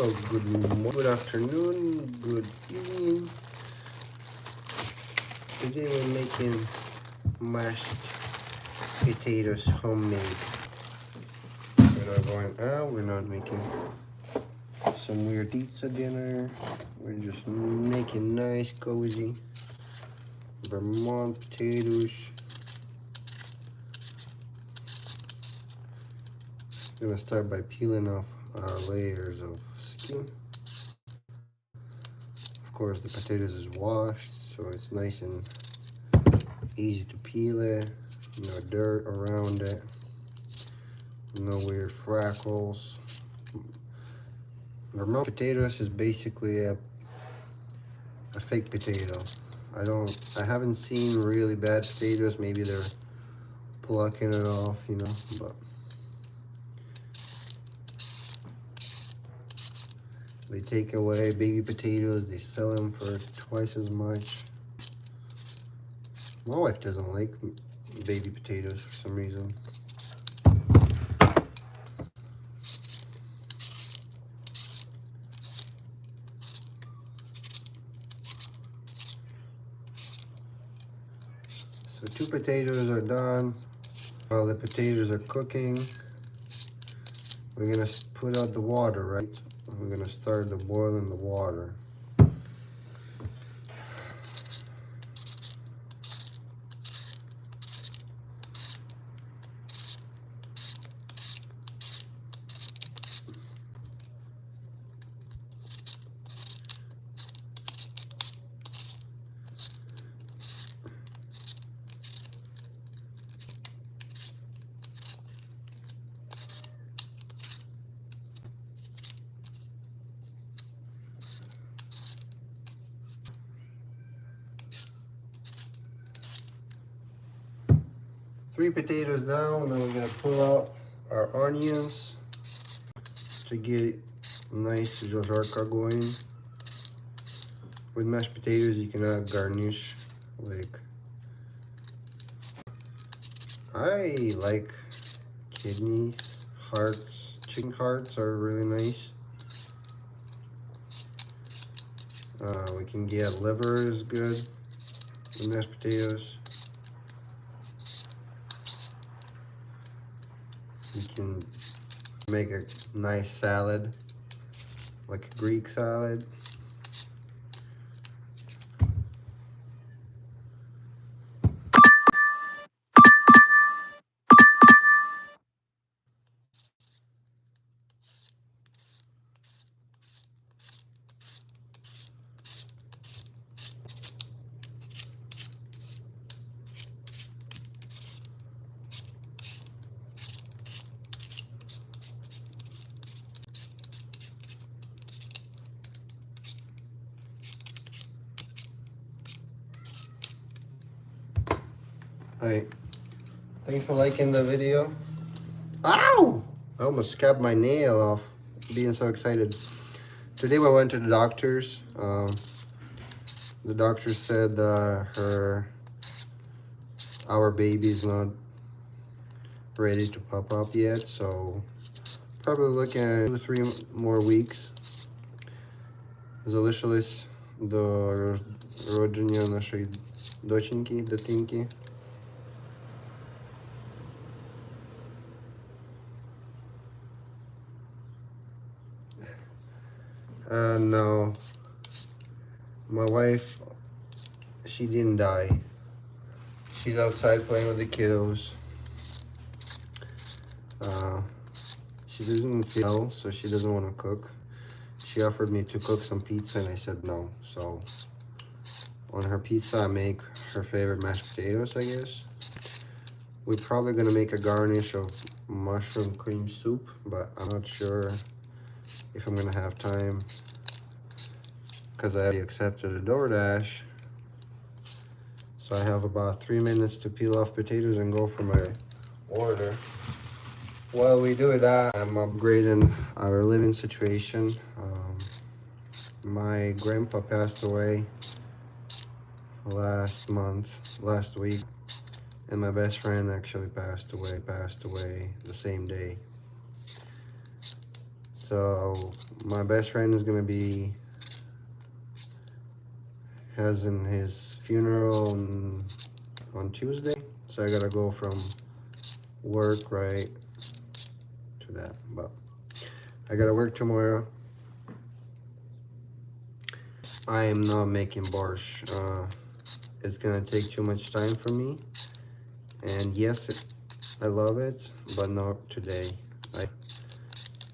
Well, good morning, good afternoon, good evening. Today we're making mashed potatoes homemade. We're not going out, we're not making some weird pizza dinner. We're just making nice, cozy Vermont potatoes. I'm gonna start by peeling off our layers of skin. Of course, the potatoes is washed, so it's nice and easy to peel it. No dirt around it. No weird freckles. Vermont potatoes is basically a fake potato. I haven't seen really bad potatoes. Maybe they're plucking it off, you know, but they take away baby potatoes, they sell them for twice as much. My wife doesn't like baby potatoes for some reason. So 2 potatoes are done. While the potatoes are cooking, we're gonna put out the water, right? We're gonna start to boiling the water. Three potatoes down, then we're gonna pull out our onions to get nice jarka going. With mashed potatoes, you can add garnish, like I like kidneys, hearts. Chicken hearts are really nice. We can get liver is good with mashed potatoes. You can make a nice salad, like a Greek salad. Alright, thanks for liking the video. Ow! I almost scabbed my nail off, being so excited. Today we went to the doctor's. The doctor said our baby's not ready to pop up yet, so probably looking at 2 or 3 more weeks. Залишилось до родження нашої доченьки, дитинки. No, my wife, she didn't die. She's outside playing with the kiddos. She doesn't feel well, so she doesn't want to cook. She offered me to cook some pizza and I said no. So on her pizza I make her favorite mashed potatoes, I guess. We're probably gonna make a garnish of mushroom cream soup, but I'm not sure if I'm gonna have time because I already accepted a DoorDash. So I have about 3 minutes to peel off potatoes and go for my order. While we do that, I'm upgrading our living situation. My grandpa passed away last week, and my best friend actually passed away the same day. So my best friend is gonna be having his funeral on Tuesday, so I gotta go from work right to that. But I gotta work tomorrow. I am not making borscht. It's gonna take too much time for me, and yes, I love it, but not today.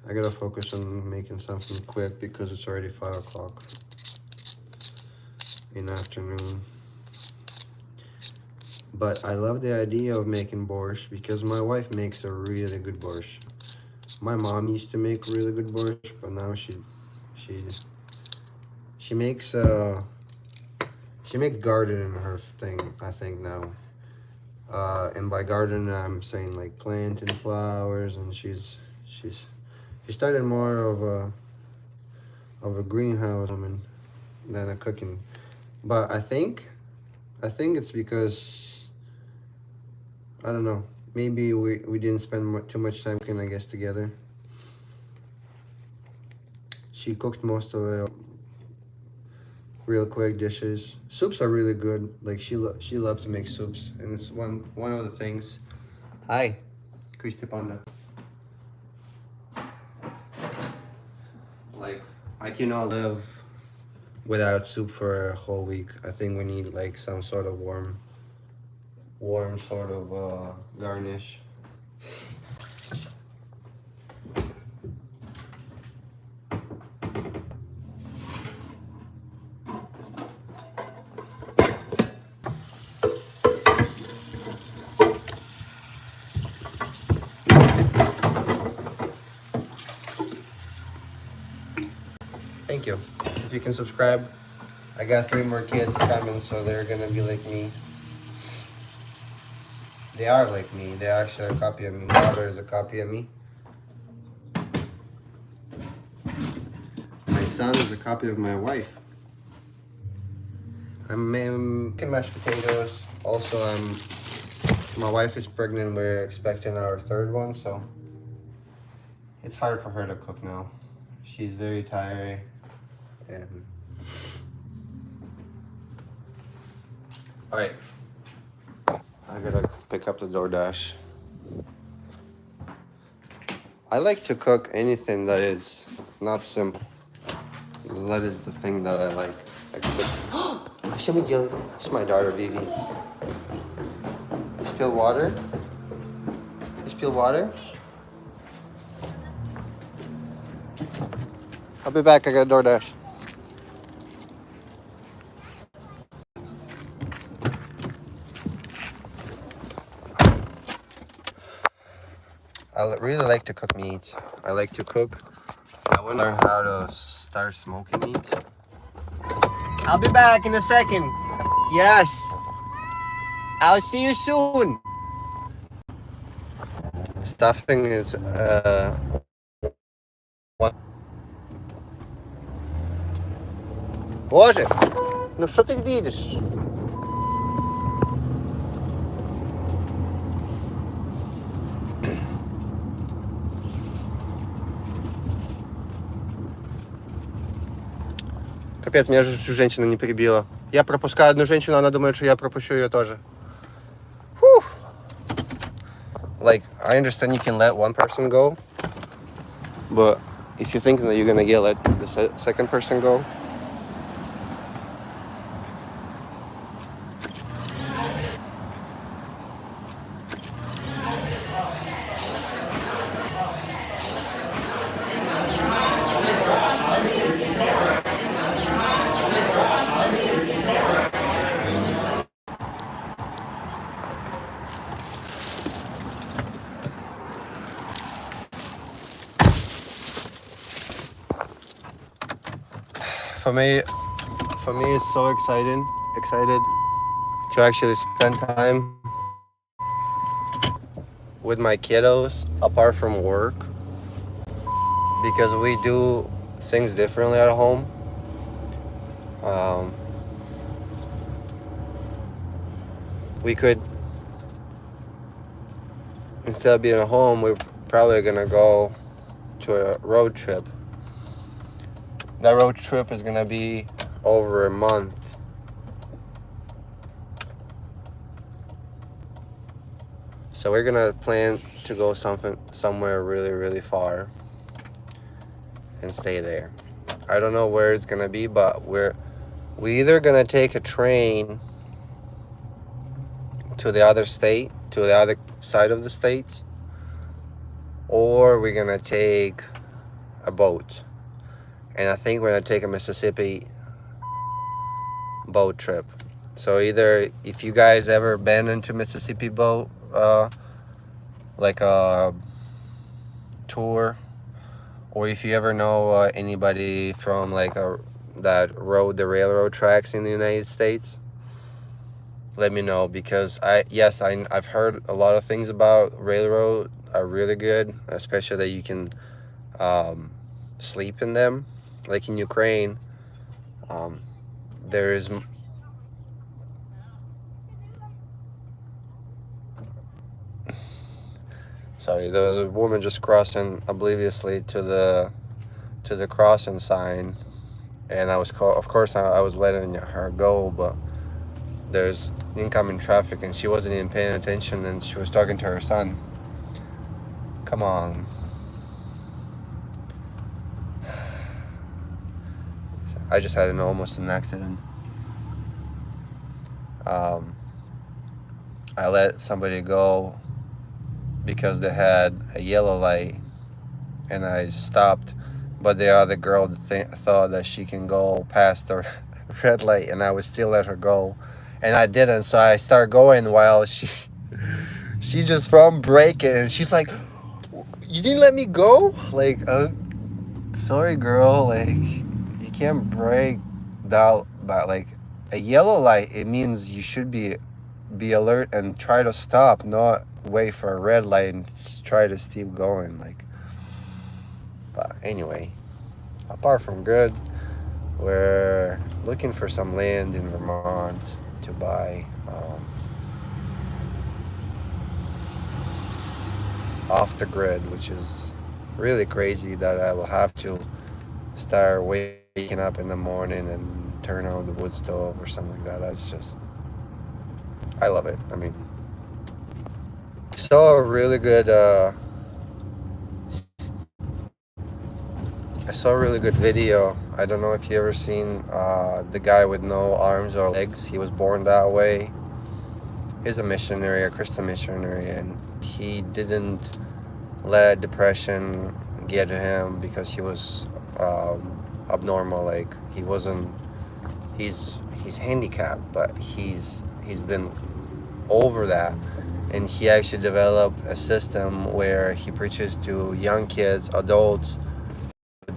I gotta focus on making something quick because it's already 5 o'clock in the afternoon. But I love the idea of making borscht because my wife makes a really good borscht. My mom used to make really good borscht, but now she makes garden in her thing, I think now. And by garden I'm saying like planting flowers, and she started more of a greenhouse woman than a cooking. But I think it's because I don't know. Maybe we didn't spend too much time cooking, I guess, together. She cooked most of the real quick dishes. Soups are really good. Like she loves to make soups, and it's one of the things. Hi, Christy Panda. Like I cannot live without soup for a whole week. I think we need like some sort of warm sort of garnish. Thank you. If you can subscribe. I got 3 more kids coming, so they're gonna be like me. They are like me. They're actually a copy of me. My daughter is a copy of me. My son is a copy of my wife. I'm making mashed potatoes. Also, my wife is pregnant. We're expecting our 3rd one, so it's hard for her to cook now. She's very tired, and all right. I gotta pick up the DoorDash. I like to cook anything that is not simple. That is the thing that I like. It's my daughter, Vivi. You spill water? You spill water? I'll be back. I got a DoorDash. I really like to cook meat. I like to cook. I want to learn how to start smoking meat. I'll be back in a second. Yes. I'll see you soon. Stuffing is Боже, ну что ты видишь? Капец, меня же женщина не перебила. Я пропускаю одну женщину, она думает, что я пропущу ее тоже. Whew. Like, I understand you can let one person go, but if you think that you're gonna get let the second person go, for me it's so excited to actually spend time with my kiddos apart from work, because we do things differently at home. We could, instead of being at home, we're probably gonna go to a road trip. That road trip is gonna be over a month. So we're gonna plan to go somewhere really, really far and stay there. I don't know where it's gonna be, but we either gonna take a train to the other state, to the other side of the state, or we're gonna take a boat. And I think we're gonna take a Mississippi boat trip. So either, if you guys ever been into Mississippi boat, like a tour, or if you ever know anybody from like that rode the railroad tracks in the United States, let me know, because I've heard a lot of things about railroad are really good, especially that you can sleep in them, like in Ukraine. There is sorry, there was a woman just crossing obliviously to the crossing sign, and I was of course I was letting her go, but there's incoming traffic and she wasn't even paying attention, and she was talking to her son. Come on. I just had almost an accident. I let somebody go because they had a yellow light, and I stopped, but the other girl thought that she can go past the red light, and I would still let her go, and I didn't. So I started going while she just from braking, and she's like, "You didn't let me go?" Like, sorry, girl. Like, you can't brake that. But like a yellow light, it means you should be alert and try to stop, not wait for a red light and try to keep going. Like, but anyway, apart from good, we're looking for some land in Vermont to buy, off the grid, which is really crazy that I will have to start waking up in the morning and turn on the wood stove or something like that. That's just, I love it. I mean, I saw a really good video. I don't know if you ever seen the guy with no arms or legs. He was born that way. He's a missionary, a Christian missionary, and he didn't let depression get to him because he was abnormal. Like, he wasn't, he's handicapped, but he's been over that, and he actually developed a system where he preaches to young kids, adults.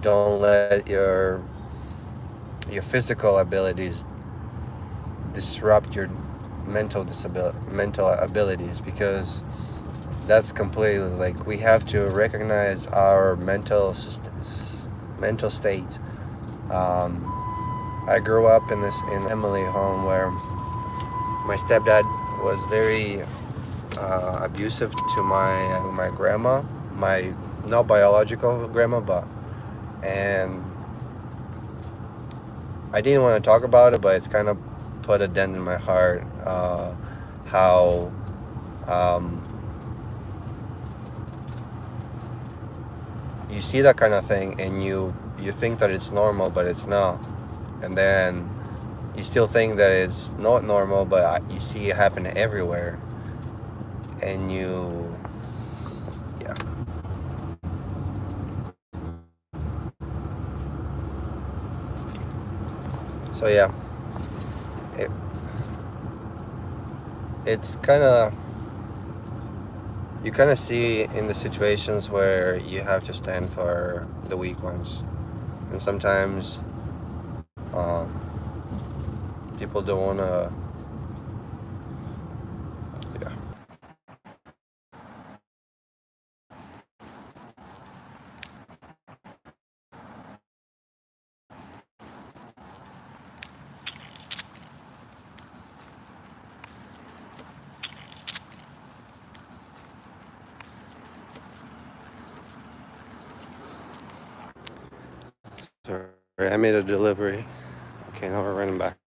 Don't let your physical abilities disrupt your mental abilities, because that's completely, like, we have to recognize our mental state. I grew up in a family home where my stepdad was very abusive to my grandma, my not biological grandma, and I didn't want to talk about it, but it's kind of put a dent in my heart. How you see that kind of thing and you think that it's normal, but it's not, and then you still think that it's not normal, but you see it happen everywhere, and yeah. So yeah, it's kind of, you kind of see in the situations where you have to stand for the weak ones, and sometimes people don't want to. Yeah. Sorry, I made a delivery. Okay, now we're running back.